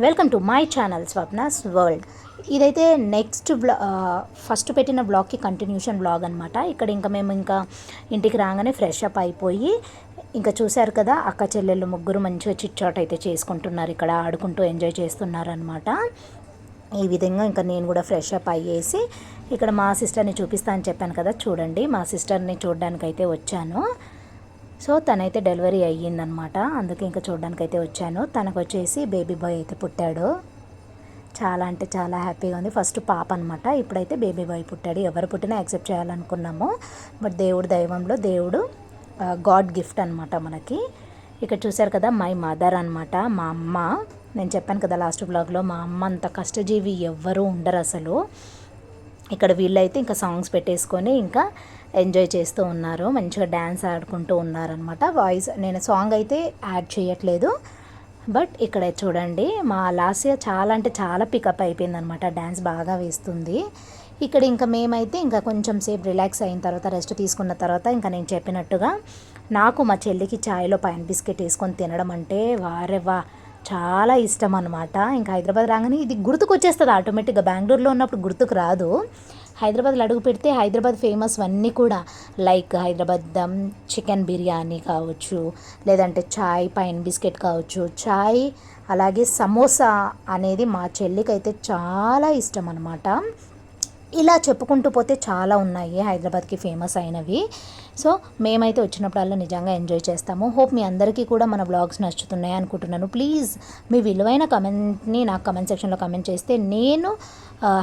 Welcome to my channel Swapna's world. ఇదైతే next first పెట్టిన బ్లాగ్కి continuation blog అనమాట. ఇక్కడ మేము ఇంటికి రాగానే ఫ్రెష్ అప్ అయిపోయి ఇంకా చూశారు కదా, అక్క చెల్లెళ్ళు ముగ్గురు మంచిగా చిట్చాట్ అయితే చేసుకుంటున్నారు, ఇక్కడ ఆడుకుంటూ ఎంజాయ్ చేస్తున్నారు అనమాట. ఈ విధంగా ఇంకా నేను కూడా ఫ్రెష్ అప్ అయ్యేసి ఇక్కడ మా సిస్టర్ని చూపిస్తా అని చెప్పాను కదా, చూడండి మా సిస్టర్ని చూడడానికి అయితే వచ్చాను. సో తనైతే డెలివరీ అయ్యిందనమాట, అందుకే ఇంకా చూడడానికి అయితే వచ్చాను. తనకు వచ్చేసి బేబీ బాయ్ అయితే పుట్టాడు. చాలా అంటే చాలా హ్యాపీగా ఉంది. ఫస్ట్ పాప అనమాట, ఇప్పుడైతే బేబీ బాయ్ పుట్టాడు. ఎవరు పుట్టినా యాక్సెప్ట్ చేయాలనుకున్నాము, బట్ దైవంలో దేవుడు గాడ్ గిఫ్ట్ అనమాట మనకి. ఇక్కడ చూశారు కదా, మై మదర్ అనమాట, మా అమ్మ. నేను చెప్పాను కదా లాస్ట్ బ్లాగ్లో, మా అమ్మ అంత కష్టజీవి ఎవ్వరూ ఉండరు అసలు. ఇక్కడ వీళ్ళైతే ఇంకా సాంగ్స్ పెట్టేసుకొని ఇంకా ఎంజాయ్ చేస్తూ ఉన్నారు, మంచిగా డ్యాన్స్ ఆడుకుంటూ ఉన్నారనమాట. వాయిస్ నేను సాంగ్ అయితే యాడ్ చేయట్లేదు, బట్ ఇక్కడ చూడండి మా లాస్య చాలా అంటే చాలా పికప్ అయిపోయిందనమాట, డ్యాన్స్ బాగా వేస్తుంది. ఇక్కడ ఇంకా మేమైతే ఇంకా కొంచెం సేపు రిలాక్స్ అయిన తర్వాత, రెస్ట్ తీసుకున్న తర్వాత, ఇంకా నేను చెప్పినట్టుగా నాకు మా చెల్లికి ఛాయ్లో పైన బిస్కెట్ వేసుకొని తినడం అంటే వారెవా చాలా ఇష్టం అనమాట. ఇంకా హైదరాబాద్ రాగానే ఇది గుర్తుకు వచ్చేస్తుంది ఆటోమేటిక్గా. బెంగళూరులో ఉన్నప్పుడు గుర్తుకు రాదు. హైదరాబాద్లో అడుగు పెడితే హైదరాబాద్ ఫేమస్ అన్నీ కూడా, లైక్ హైదరాబాద్ దమ్ చికెన్ బిర్యానీ కావచ్చు, లేదంటే చాయ్ పైన బిస్కెట్ కావచ్చు, చాయ్ అలాగే సమోసా అనేది మా చెల్లికి అయితే చాలా ఇష్టం అనమాట. ఇలా చెప్పుకుంటూ పోతే చాలా ఉన్నాయి హైదరాబాద్కి ఫేమస్ అయినవి. సో మేమైతే వచ్చినప్పుడల్లా నిజంగా ఎంజాయ్ చేస్తాము. హోప్ మీ అందరికీ కూడా మన వ్లాగ్స్ నచ్చుతున్నాయి అనుకుంటున్నాను. ప్లీజ్ మీ విలువైన కమెంట్ని నాకు కమెంట్ సెక్షన్లో కమెంట్ చేస్తే నేను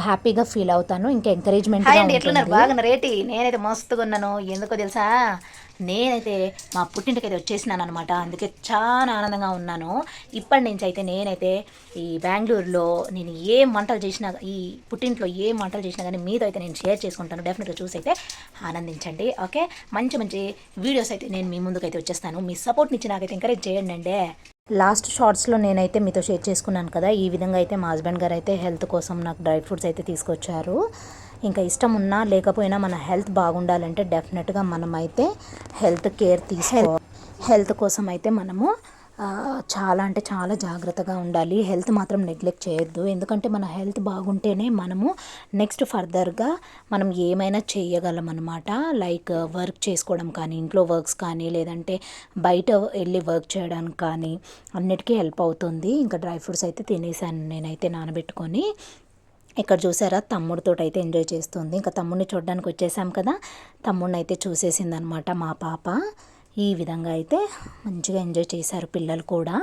హ్యాపీగా ఫీల్ అవుతాను, ఇంకా ఎంకరేజ్మెంట్. ఎట్లున్నారు, బాగా రేటి? నేనైతే మస్తుగా ఉన్నాను. ఎందుకో తెలుసా, నేనైతే మా పుట్టింటికైతే వచ్చేసినాను అనమాట, అందుకే చాలా ఆనందంగా ఉన్నాను. ఇప్పటి నుంచి అయితే నేనైతే ఈ బెంగళూరులో నేను ఏం వంటలు చేసినా, ఈ పుట్టింట్లో ఏం వంటలు చేసినా కానీ మీతో అయితే నేను షేర్ చేసుకుంటాను. డెఫినెట్గా చూసి అయితే ఆనందించండి. ఓకే, మంచి మంచి వీడియోస్ అయితే నేను మీ ముందుకైతే వచ్చేస్తాను. మీ సపోర్ట్ని ఇచ్చి నాకైతే ఎంకరేజ్ చేయండి అండి. లాస్ట్ షార్ట్స్లో నేనైతే మీతో షేర్ చేసుకున్నాను కదా, ఈ విధంగా అయితే మా హస్బెండ్ గారు అయితే హెల్త్ కోసం నాకు డ్రై ఫ్రూట్స్ అయితే తీసుకొచ్చారు. ఇంకా ఇష్టం ఉన్నా లేకపోయినా మన హెల్త్ బాగుండాలంటే డెఫినెట్గా మనమైతే హెల్త్ కోసం అయితే మనము చాలా అంటే చాలా జాగ్రత్తగా ఉండాలి. హెల్త్ మాత్రం నెగ్లెక్ట్ చేయొద్దు, ఎందుకంటే మన హెల్త్ బాగుంటేనే మనము నెక్స్ట్ ఫర్దర్గా మనం ఏమైనా చేయగలం అనమాట. లైక్ వర్క్ చేసుకోవడం కానీ, ఇంట్లో వర్క్స్ కానీ, లేదంటే బయట వెళ్ళి వర్క్ చేయడానికి కానీ అన్నిటికీ హెల్ప్ అవుతుంది. ఇంకా డ్రై ఫ్రూట్స్ అయితే తినేసాను నేనైతే నానబెట్టుకొని. ఇక్కడ చూసారా, తమ్ముడితో అయితే ఎంజాయ్ చేస్తుంది. ఇంకా తమ్ముడిని చూడడానికి వచ్చేసాం కదా, తమ్ముడిని అయితే చూసేసిందనమాట మా పాప. ఈ విధంగా అయితే మంచిగా ఎంజాయ్ చేశారు పిల్లలు కూడా.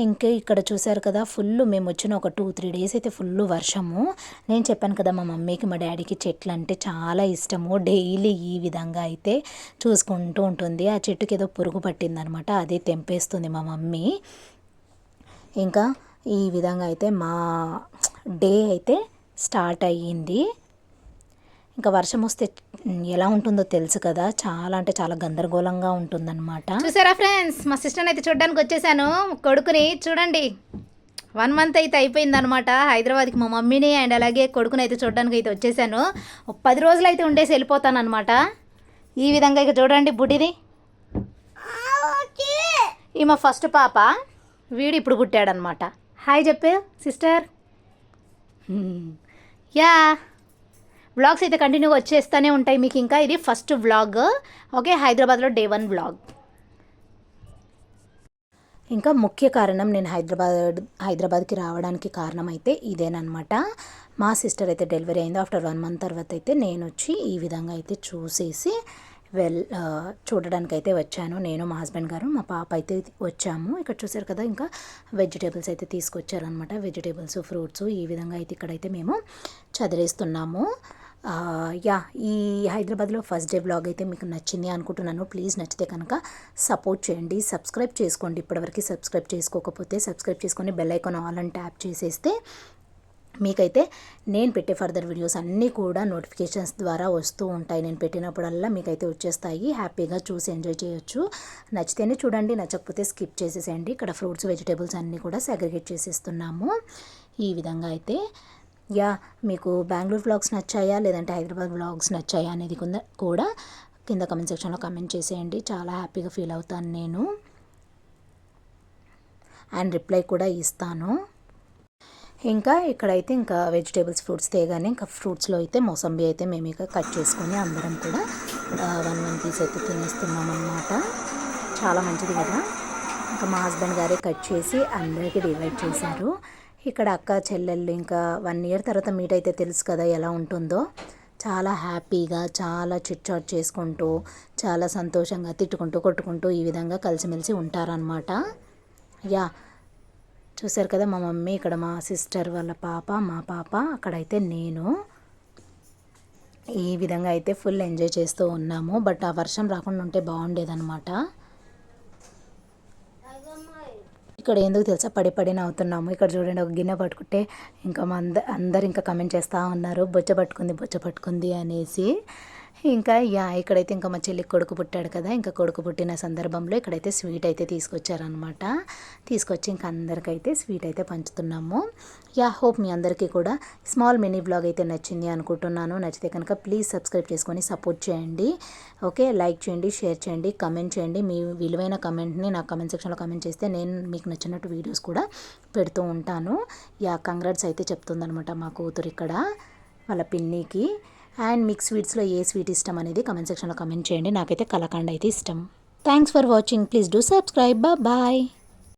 ఇంకా ఇక్కడ చూశారు కదా, ఫుల్ మేము వచ్చిన ఒక 2-3 డేస్ అయితే ఫుల్ వర్షము. నేను చెప్పాను కదా మా మమ్మీకి మా డాడీకి చెట్లు అంటే చాలా ఇష్టము. డైలీ ఈ విధంగా అయితే చూసుకుంటూ ఉంటుంది. ఆ చెట్టుకి ఏదో పురుగు పట్టిందనమాట, అదే తెంపేస్తుంది మా మమ్మీ. ఇంకా ఈ విధంగా అయితే మా డే అయితే స్టార్ట్ అయ్యింది. ఇంకా వర్షం వస్తే ఎలా ఉంటుందో తెలుసు కదా, చాలా అంటే చాలా గందరగోళంగా ఉంటుందన్నమాట. చూసారా ఫ్రెండ్స్, మా సిస్టర్ని అయితే చూడడానికి వచ్చేసాను. కొడుకుని చూడండి, 1 మంత్ అయితే అయిపోయిందనమాట హైదరాబాద్కి. మా మమ్మీని అండ్ అలాగే కొడుకుని అయితే చూడడానికి అయితే వచ్చేసాను. 10 రోజులు అయితే ఉండేసి వెళ్ళిపోతాను అనమాట. ఈ విధంగా ఇక చూడండి బుడ్డిది, ఈ మా ఫస్ట్ పాప, వీడు ఇప్పుడు పుట్టాడనమాట. హాయ్ చెప్పే సిస్టర్. యా, వ్లాగ్స్ అయితే కంటిన్యూగా వచ్చేస్తూనే ఉంటాయి మీకు. ఇంకా ఇది ఫస్ట్ వ్లాగ్, ఓకే, హైదరాబాద్లో డే 1 వ్లాగ్. ఇంకా ముఖ్య కారణం నేను హైదరాబాద్కి రావడానికి కారణం అయితే ఇదేనమాట. మా సిస్టర్ అయితే డెలివరీ అయింది. ఆఫ్టర్ 1 మంత్ తర్వాత అయితే నేను వచ్చి ఈ విధంగా అయితే చూసేసి చూడడానికి అయితే వచ్చాను. నేను, మా హస్బెండ్ గారు, మా పాప అయితే వచ్చాము. ఇక్కడ చూసారు కదా, ఇంకా వెజిటేబుల్స్ అయితే తీసుకొచ్చారనమాట. వెజిటేబుల్స్, ఫ్రూట్స్ ఈ విధంగా అయితే ఇక్కడైతే మేము చదివేస్తున్నాము. ఈ హైదరాబాద్లో ఫస్ట్ డే బ్లాగ్ అయితే మీకు నచ్చింది అనుకుంటున్నాను. ప్లీజ్ నచ్చితే కనుక సపోర్ట్ చేయండి, సబ్స్క్రైబ్ చేసుకోండి. ఇప్పటివరకు సబ్స్క్రైబ్ చేసుకోకపోతే సబ్స్క్రైబ్ చేసుకొని బెల్ ఐకాన్ ఆల్ అని ట్యాప్ చేసేస్తే మీకైతే నేను పెట్టే ఫర్దర్ వీడియోస్ అన్నీ కూడా నోటిఫికేషన్స్ ద్వారా వస్తూ ఉంటాయి. నేను పెట్టినప్పుడల్లా మీకైతే వచ్చేస్తాయి. హ్యాపీగా చూసి ఎంజాయ్ చేయొచ్చు. నచ్చితేనే చూడండి, నచ్చకపోతే స్కిప్ చేసేసేయండి. ఇక్కడ ఫ్రూట్స్, వెజిటేబుల్స్ అన్నీ కూడా సెగ్రిగేట్ చేసేస్తున్నాము. ఈ విధంగా అయితే మీకు బెంగళూరు వ్లాగ్స్ నచ్చాయా లేదంటే హైదరాబాద్ వ్లాగ్స్ నచ్చాయా అనేది కూడా కింద కమెంట్ సెక్షన్లో కమెంట్ చేసేయండి. చాలా హ్యాపీగా ఫీల్ అవుతాను నేను, అండ్ రిప్లై కూడా ఇస్తాను. ఇంకా ఇక్కడైతే ఇంకా వెజిటేబుల్స్ ఫ్రూట్స్ తేగానే ఇంకా ఫ్రూట్స్లో అయితే మోసంబి అయితే మేము ఇక కట్ చేసుకొని అందరం కూడా 1 పీస్ అయితే తినేస్తున్నాం అన్నమాట. చాలా మంచిది కదా. ఇంకా మా హస్బెండ్ గారే కట్ చేసి అందరికీ డివైడ్ చేశారు. ఇక్కడ అక్క చెల్లెళ్ళు ఇంకా 1 ఇయర్ తర్వాత మీట్ అయితే తెలుసు కదా ఎలా ఉంటుందో. చాలా హ్యాపీగా చాలా చిట్ చాట్ చేసుకుంటూ చాలా సంతోషంగా తిట్టుకుంటూ కొట్టుకుంటూ ఈ విధంగా కలిసిమెలిసి ఉంటారనమాట. యా చూసారు కదా మా మమ్మీ, ఇక్కడ మా సిస్టర్ వాళ్ళ పాప, మా పాప, అక్కడైతే నేను ఈ విధంగా అయితే ఫుల్ ఎంజాయ్ చేస్తూ ఉన్నాము. బట్ ఆ వర్షం రాకుండా ఉంటే బాగుండేదన్నమాట. ఇక్కడ ఎందుకు తెలుసా పడి నవ్వుతున్నాము. ఇక్కడ చూడండి ఒక గిన్నె పట్టుకుంటే ఇంకా అందరు ఇంకా కమెంట్ చేస్తూ ఉన్నారు బొచ్చ పట్టుకుంది అనేసి. ఇంకా ఇక్కడైతే ఇంకా మా చెల్లికి కొడుకు పుట్టాడు కదా. ఇంకా కొడుకు పుట్టిన సందర్భంలో ఇక్కడైతే స్వీట్ అయితే తీసుకొచ్చారనమాట. తీసుకొచ్చి ఇంకా అందరికైతే స్వీట్ అయితే పంచుతున్నాము. హోప్ మీ అందరికీ కూడా స్మాల్ మినీ బ్లాగ్ అయితే నచ్చింది అనుకుంటున్నాను. నచ్చితే కనుక ప్లీజ్ సబ్స్క్రైబ్ చేసుకొని సపోర్ట్ చేయండి. ఓకే, లైక్ చేయండి, షేర్ చేయండి, కమెంట్ చేయండి. మీ విలువైన కమెంట్ని నా కమెంట్ సెక్షన్లో కమెంట్ చేస్తే నేను మీకు నచ్చినట్టు వీడియోస్ కూడా పెడుతూ ఉంటాను. కంగ్రాట్స్ అయితే చెప్తుందనమాట మా కూతురు ఇక్కడ వాళ్ళ పిన్నికి. అండ్ మీకు స్వీట్స్లో ఏ స్వీట్ ఇష్టం అనేది కమెంట్ సెక్షన్లో కమెంట్ చేయండి. నాకైతే కలాకండ్ అయితే ఇష్టం. Thanks for watching. Please do subscribe. Bye.